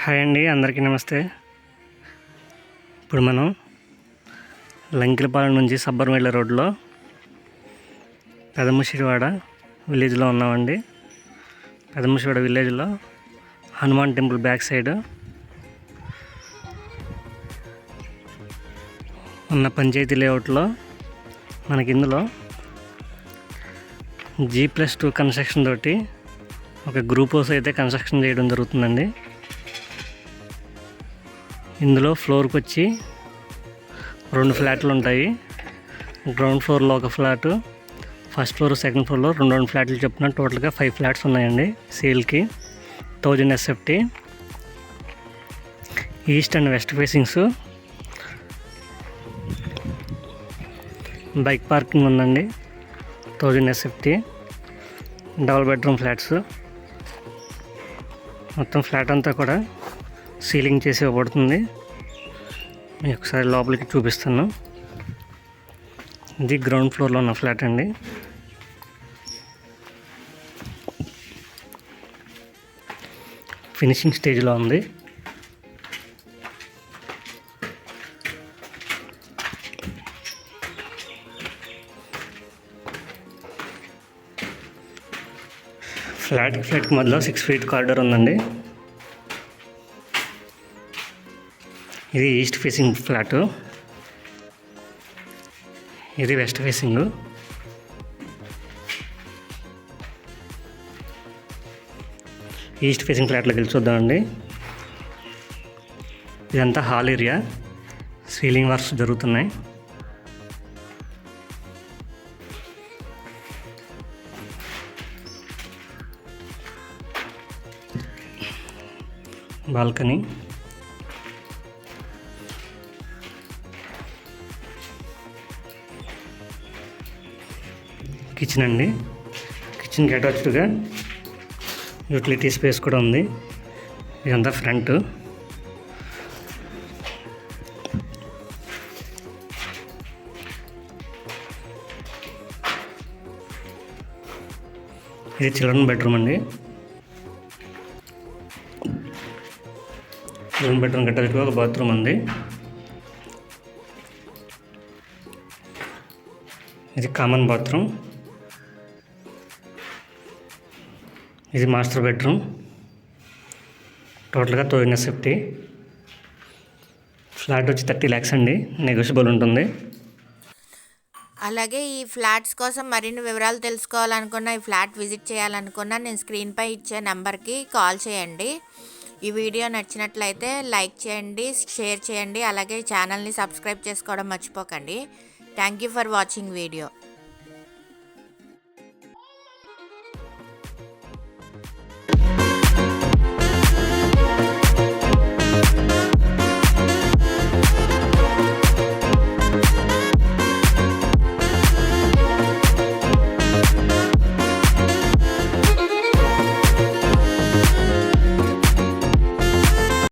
Hi అండి, అందరికీ నమస్తే. ఇప్పుడు మనం లంకిలపాలెం నుంచి సబ్బర్మేళ్ళ రోడ్లో పెదముషిడివాడ విలేజ్లో ఉన్నామండి. పెదముషిడివాడ విలేజ్లో హనుమాన్ టెంపుల్ బ్యాక్ సైడ్ ఉన్న పంచాయతీ లేఅవుట్లో మనకి ఇందులో G+2 కన్స్ట్రక్షన్ తోటి ఒక గ్రూప్ హౌస్ అయితే కన్స్ట్రక్షన్ చేయడం జరుగుతుందండి. ఇందులో ఫ్లోర్కి వచ్చి 2 ఫ్లాట్లు ఉంటాయి. గ్రౌండ్ ఫ్లోర్లో ఒక ఫ్లాటు, ఫస్ట్ ఫ్లోర్ సెకండ్ ఫ్లోర్లో 2 ఫ్లాట్లు చొప్పున టోటల్గా 5 ఫ్లాట్స్ ఉన్నాయండి సేల్కి. 1000 SFT. East and west facings. Bike parking ఉందండి. 1000 SFT. Double bedroom flats. మొత్తం ఫ్లాట్ అంతా కూడా సీలింగ్ చేసి ఇవ్వబడుతుంది. మీకు ఒకసారి లోపలికి చూపిస్తాను. ఇది గ్రౌండ్ ఫ్లోర్లో ఉన్న ఫ్లాట్ అండి. ఫినిషింగ్ స్టేజ్లో ఉంది. ఫ్లాట్కి మధ్యలో 6 ఫీట్ కారిడార్ ఉందండి. ఇది ఈస్ట్ ఫేసింగ్ ఫ్లాటు, ఇది వెస్ట్ ఫేసింగ్. ఈస్ట్ ఫేసింగ్ ఫ్లాట్లోకి వెళ్ళి చూద్దామండి. ఇదంతా హాల్ ఏరియా, సీలింగ్ వర్క్స్ జరుగుతున్నాయి. బాల్కనీ, కిచెన్ అండి. కిచెన్కి అటాచ్డ్గా యూటిలిటీ స్పేస్ కూడా ఉంది. ఇదంతా ఫ్రంట్. ఇది చిల్డ్రన్ బెడ్రూమ్ అండి. చిల్డ్రన్ బెడ్రూమ్ అటాచ్డ్గా ఒక బాత్రూమ్ ఉంది. ఇది కామన్ బాత్రూమ్. ఇది మాస్టర్ బెడ్రూమ్. టోటల్గా 1000 SFT. ఫ్లాట్ వచ్చి 30 lakhs అండి, నెగోషియబుల్ ఉంటుంది. అలాగే ఈ ఫ్లాట్స్ కోసం మరిన్ని వివరాలు తెలుసుకోవాలనుకున్నా, ఈ ఫ్లాట్ విజిట్ చేయాలనుకున్నా, నేను స్క్రీన్పై ఇచ్చే నెంబర్కి కాల్ చేయండి. ఈ వీడియో నచ్చినట్లయితే లైక్ చేయండి, షేర్ చేయండి, అలాగే ఛానల్ని సబ్స్క్రైబ్ చేసుకోవడం మర్చిపోకండి. Thank you for watching video.